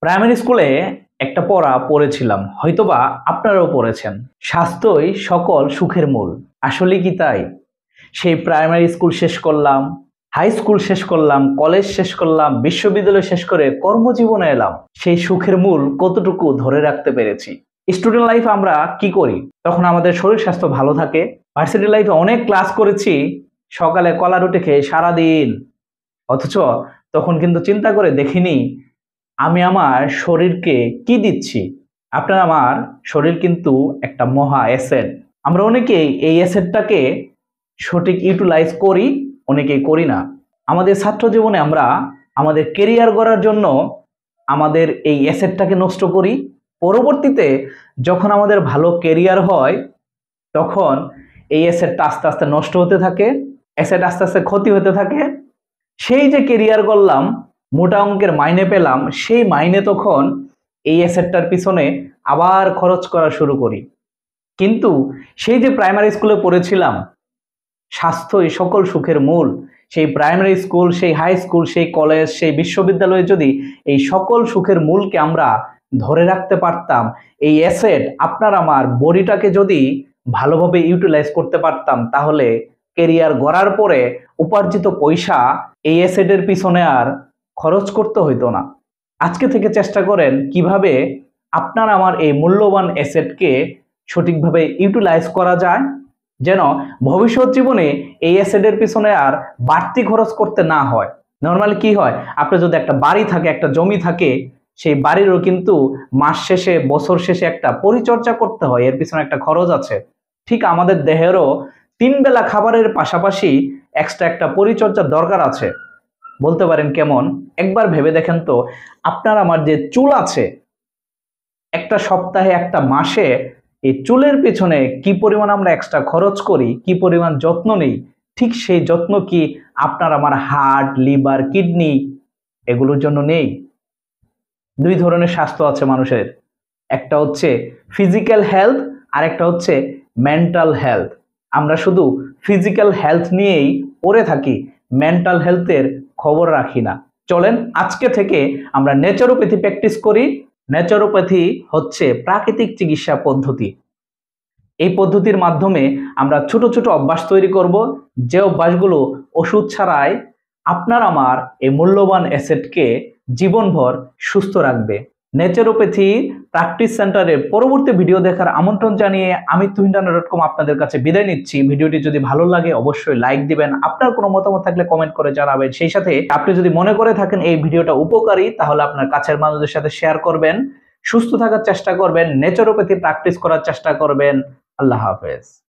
Primary স্কুলে একটা পড়া পড়েছিলাম, হয়তোবা আপনারাও পড়েছেন। স্বাস্থ্যই সকল সুখের মূল। আসলে কি তাই? সেই প্রাইমারি স্কুল শেষ করলাম, হাই স্কুল শেষ করলাম, কলেজ শেষ করলাম, বিশ্ববিদ্যালয় শেষ করে কর্মজীবনে এলাম। সেই সুখের মূল কতটুকু ধরে রাখতে পেরেছি? স্টুডেন্ট লাইফে আমরা কি করি? তখন আমাদের শরীর স্বাস্থ্য ভালো থাকে। ভার্সিটি লাইফে অনেক ক্লাস করেছি, সকালে কলা রুটি খেয়ে সারাদিন। অথচ তখন কিন্তু চিন্তা করে দেখিনি আমি আমার শরীরকে কি দিচ্ছি। আপনার আমার শরীর কিন্তু একটা মহা অ্যাসেট। আমরা অনেকেই এই অ্যাসেটটাকে সঠিক ইউটিলাইজ করি, অনেকেই করি না। আমাদের ছাত্র জীবনে আমরা আমাদের কেরিয়ার গড়ার জন্য আমাদের এই অ্যাসেটটাকে নষ্ট করি। পরবর্তীতে যখন আমাদের ভালো কেরিয়ার হয়, তখন এই অ্যাসেটটা আস্তে আস্তে নষ্ট হতে থাকে, অ্যাসেট আস্তে আস্তে ক্ষতি হতে থাকে। সেই যে কেরিয়ার করলাম, মোটা অঙ্কের মাইনে পেলাম, সেই মাইনে তখন এই অ্যাসেটটার পিছনে আবার খরচ করা শুরু করি। কিন্তু সেই যে প্রাইমারি স্কুলে পড়েছিলাম, স্বাস্থ্যই সকল সুখের মূল, সেই প্রাইমারি স্কুল, সেই হাই স্কুল, সেই কলেজ, সেই বিশ্ববিদ্যালয়ে যদি এই সকল সুখের মূলকে আমরা ধরে রাখতে পারতাম, এই অ্যাসেট আপনার আমার বডিটাকে যদি ভালোভাবে ইউটিলাইজ করতে পারতাম, তাহলে কেরিয়ার গড়ার পরে উপার্জিত পয়সা এই অ্যাসেটের পিছনে আর খরচ করতে হইতো না। আজকে থেকে চেষ্টা করেন কিভাবে আপনার আমার এই মূল্যবান অ্যাসেটকে সঠিকভাবে ইউটিলাইজ করা যায়, যেন ভবিষ্যৎ জীবনে এই অ্যাসেটের পিছনে আর বাড়তি খরচ করতে না হয়। নর্মালি কি হয়, আপনার যদি একটা বাড়ি থাকে, একটা জমি থাকে, সেই বাড়িরও কিন্তু মাস শেষে, বছর শেষে একটা পরিচর্যা করতে হয়, এর পিছনে একটা খরচ আছে। ঠিক আমাদের দেহেরও 3 বেলা খাবারের পাশাপাশি এক্সট্রা একটা পরিচর্যার দরকার আছে। বলতে পারেন কেমন? একবার ভেবে দেখেন তো, আপনার আমার যে চুল আছে, একটা সপ্তাহে, একটা মাসে এই চুলের পিছনে কি পরিমাণ আমরা এক্সট্রা খরচ করি, কি পরিমাণ যত্ন নেই, ঠিক সেই যত্ন কি আপনার আমার হার্ট, লিভার, কিডনি এগুলোর জন্য নেই? 2 ধরনের স্বাস্থ্য আছে মানুষের, একটা হচ্ছে ফিজিক্যাল হেলথ আর একটা হচ্ছে মেন্টাল হেলথ। আমরা শুধু ফিজিক্যাল হেলথ নিয়েই পড়ে থাকি, মেন্টাল হেলথের খবর রাখি না। চলেন আজকে থেকে আমরা ন্যাচারোপ্যাথি প্র্যাকটিস করি। ন্যাচারোপ্যাথি হচ্ছে প্রাকৃতিক চিকিৎসা পদ্ধতি। এই পদ্ধতির মাধ্যমে আমরা ছোট ছোট অভ্যাস তৈরি করব, যে অভ্যাসগুলো ওষুধ ছাড়াই আপনার আমার এই মূল্যবান অ্যাসেটকে জীবনভর সুস্থ রাখবে। ন্যাচারোপ্যাথি প্র্যাকটিস সেন্টারের পরবর্তী ভিডিও দেখার আমন্ত্রণ জানিয়ে আমি tuhinternet.com আপনাদের কাছে বিদায় নিচ্ছি। ভিডিওটি যদি ভালো লাগে অবশ্যই লাইক দিবেন, আপনার কোনো মতামত থাকলে কমেন্ট করে জানাবেন। সেই সাথে আপনি যদি মনে করে থাকেন এই ভিডিওটা উপকারী, তাহলে আপনার কাছের মানুষদের সাথে শেয়ার করবেন। সুস্থ থাকার চেষ্টা করবেন, ন্যাচারোপ্যাথি প্র্যাকটিস করার চেষ্টা করবেন। আল্লাহ হাফেজ।